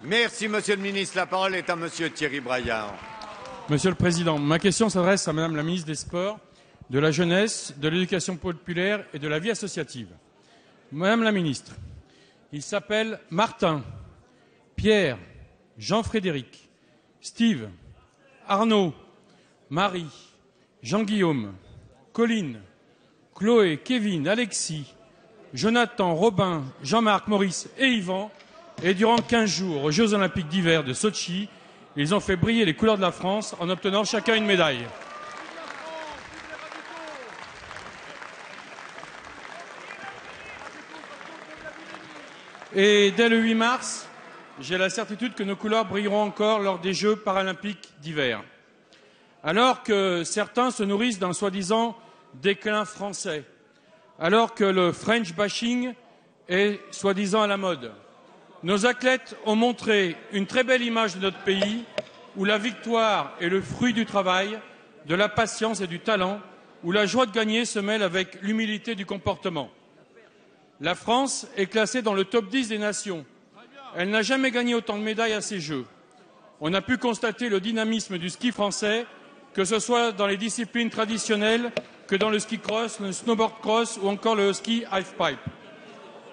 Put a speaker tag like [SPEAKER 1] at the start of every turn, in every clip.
[SPEAKER 1] Merci, Monsieur le Ministre. La parole est à Monsieur Thierry Braillard.
[SPEAKER 2] Monsieur le Président, ma question s'adresse à Madame la Ministre des Sports, de la Jeunesse, de l'Éducation populaire et de la vie associative. Madame la Ministre, il s'appelle Martin, Pierre, Jean-Frédéric, Steve, Arnaud, Marie, Jean-Guillaume, Colline, Chloé, Kevin, Alexis, Jonathan, Robin, Jean-Marc, Maurice et Yvan. Et durant 15 jours aux Jeux Olympiques d'hiver de Sotchi, ils ont fait briller les couleurs de la France en obtenant chacun une médaille. Et dès le 8 mars, j'ai la certitude que nos couleurs brilleront encore lors des Jeux paralympiques d'hiver. Alors que certains se nourrissent d'un soi-disant déclin français, alors que le French bashing est soi-disant à la mode, nos athlètes ont montré une très belle image de notre pays où la victoire est le fruit du travail, de la patience et du talent, où la joie de gagner se mêle avec l'humilité du comportement. La France est classée dans le top 10 des nations. Elle n'a jamais gagné autant de médailles à ces Jeux. On a pu constater le dynamisme du ski français, que ce soit dans les disciplines traditionnelles, que dans le ski cross, le snowboard cross ou encore le ski halfpipe.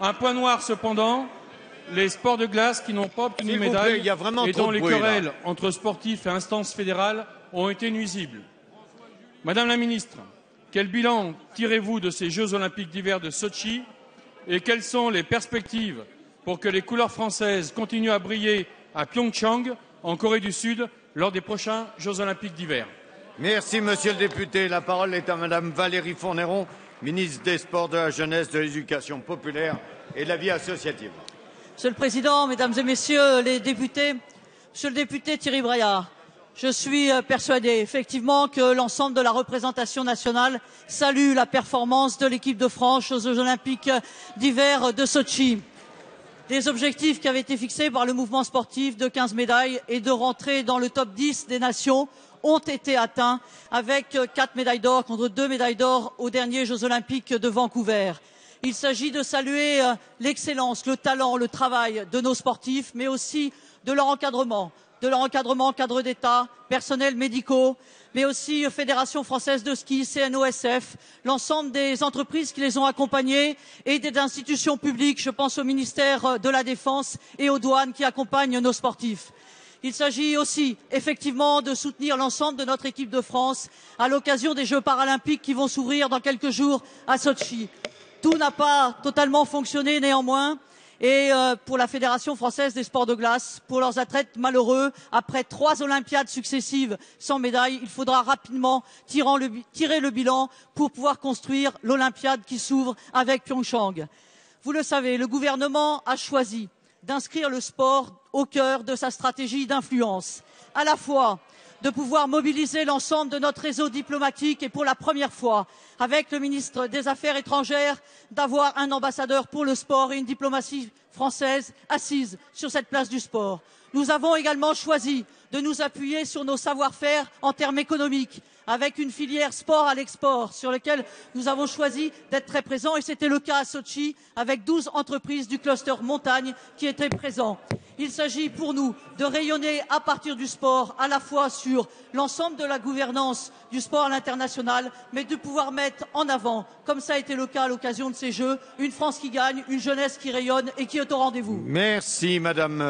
[SPEAKER 2] Un point noir cependant, les sports de glace qui n'ont pas obtenu de médaille et dont les querelles entre sportifs et instances fédérales ont été nuisibles. Madame la Ministre, quel bilan tirez-vous de ces Jeux Olympiques d'hiver de Sotchi et quelles sont les perspectives pour que les couleurs françaises continuent à briller à Pyeongchang, en Corée du Sud, lors des prochains Jeux Olympiques d'hiver?
[SPEAKER 1] Merci, Monsieur le député. La parole est à Madame Valérie Fourneron, ministre des Sports, de la Jeunesse, de l'Éducation populaire et de la vie associative.
[SPEAKER 3] Monsieur le Président, Mesdames et Messieurs les députés, Monsieur le député Thierry Braillard, je suis persuadé effectivement que l'ensemble de la représentation nationale salue la performance de l'équipe de France aux Jeux Olympiques d'hiver de Sotchi. Des objectifs qui avaient été fixés par le mouvement sportif de 15 médailles et de rentrer dans le top 10 des nations ont été atteints avec 4 médailles d'or contre 2 médailles d'or aux derniers Jeux Olympiques de Vancouver. Il s'agit de saluer l'excellence, le talent, le travail de nos sportifs, mais aussi de leur encadrement, cadre d'État, personnels médicaux, mais aussi Fédération française de ski, CNOSF, l'ensemble des entreprises qui les ont accompagnés et des institutions publiques, je pense au ministère de la Défense et aux douanes qui accompagnent nos sportifs. Il s'agit aussi, effectivement, de soutenir l'ensemble de notre équipe de France à l'occasion des Jeux paralympiques qui vont s'ouvrir dans quelques jours à Sotchi. Tout n'a pas totalement fonctionné néanmoins et pour la Fédération française des sports de glace, pour leurs athlètes malheureux, après 3 Olympiades successives sans médaille, il faudra rapidement tirer le bilan pour pouvoir construire l'Olympiade qui s'ouvre avec Pyeongchang. Vous le savez, le gouvernement a choisi d'inscrire le sport au cœur de sa stratégie d'influence, à la fois de pouvoir mobiliser l'ensemble de notre réseau diplomatique et pour la première fois, avec le ministre des Affaires étrangères, d'avoir un ambassadeur pour le sport et une diplomatie française assise sur cette place du sport. Nous avons également choisi de nous appuyer sur nos savoir-faire en termes économiques, avec une filière sport à l'export sur laquelle nous avons choisi d'être très présents et c'était le cas à Sotchi avec 12 entreprises du cluster montagne qui étaient présents. Il s'agit pour nous de rayonner à partir du sport à la fois sur l'ensemble de la gouvernance du sport à l'international mais de pouvoir mettre en avant, comme ça a été le cas à l'occasion de ces Jeux, une France qui gagne, une jeunesse qui rayonne et qui est au rendez-vous.
[SPEAKER 1] Merci Madame